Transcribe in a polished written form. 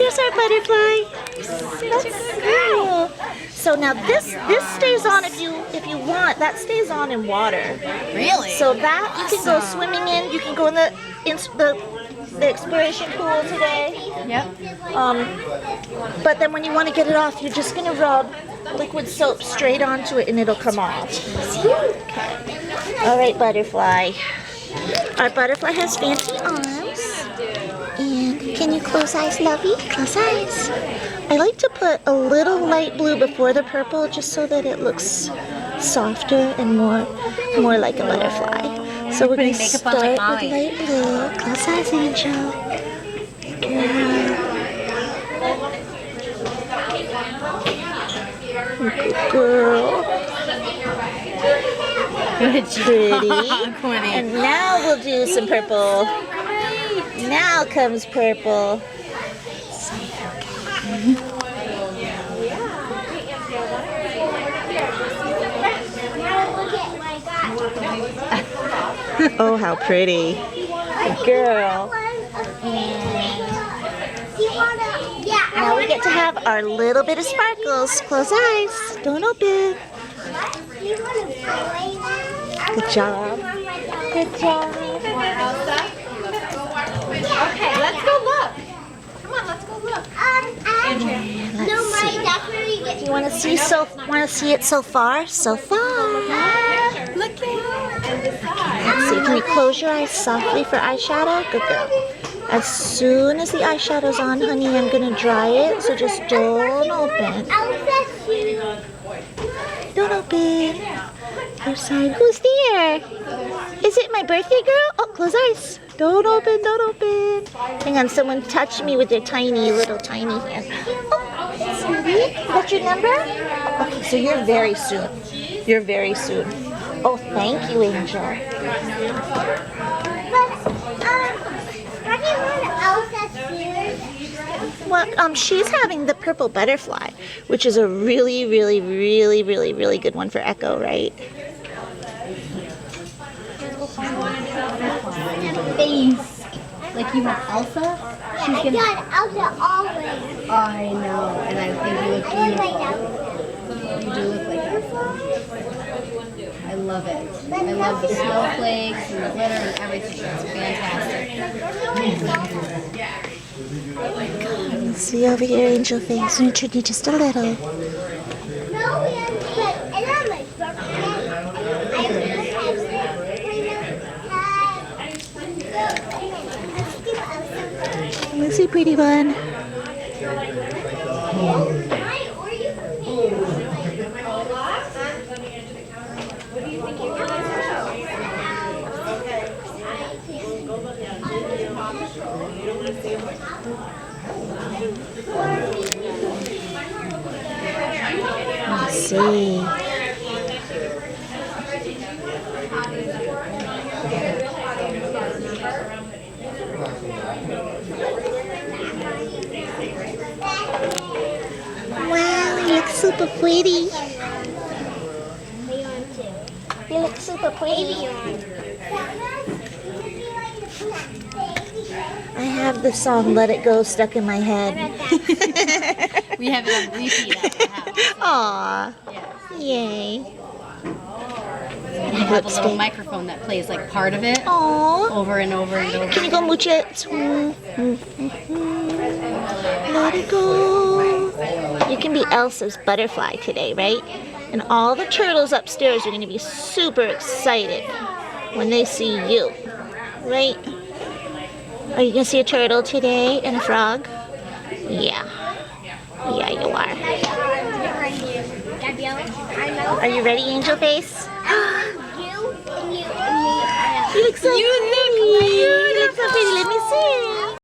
There's our butterfly. That's cool. So now this stays on if you want. That stays on in water. Really? So that you can go swimming in. You can go in the exploration pool today. Yep. But then when you want to get it off, you're just gonna rub liquid soap straight onto it, and it'll come off. Okay. All right, butterfly. Our butterfly has fancy arms. And can you close eyes, lovey? Close eyes. I like to put a little light blue before the purple just so that it looks softer and more like a butterfly. So we're going to start with light blue. Close eyes, Angel. Good girl. Good Pretty. job, Quinny. And now we'll do some purple. Now comes purple. Oh, how pretty. Good girl. Now we get to have our little bit of sparkles. Close eyes. Don't open. Good job. Good job. Okay, let's go look. Come on, let's go look. Andrea. Let's see. Do you want to see it so far? So far. Look at Let's see. Can you close your eyes softly for eyeshadow? Good girl. As soon as the eyeshadow's on, honey, I'm gonna dry it. So just don't open. Don't open. Other side. Who's there? Is it my birthday girl? Oh, close eyes. Don't open. Don't open. Hang on. Someone touched me with their little tiny hand. Oh, sweetie. What's your number? Okay, so you're very soon. You're very soon. Oh, thank you, Angel. Well, she's having the purple butterfly, which is a really, really, really, really, really good one for Echo, right? Face. Like you have Elsa? She's gonna. got Elsa always. I know, and I think you look beautiful. You do look like Elsa. I love it. I love the snowflakes and the glitter and everything. It's fantastic. See over here, Angel face. Nurtured you just a little. No, but and I'm like, Let's see, pretty one. Let's see. Wow, you look super pretty. You look super pretty. I have the song Let It Go stuck in my head. We have it on repeat at the house. Aw. Yes. Yay. We have a little microphone that plays like part of it Aw. over and over and over. Can you go mooch it? Let it go. You can be Elsa's butterfly today, right? And all the turtles upstairs are going to be super excited when they see you, right? Are you going to see a turtle today and a frog? Yeah. Yeah, you are. Are you ready, Angel Face? You look so pretty. You look so pretty. Let me see.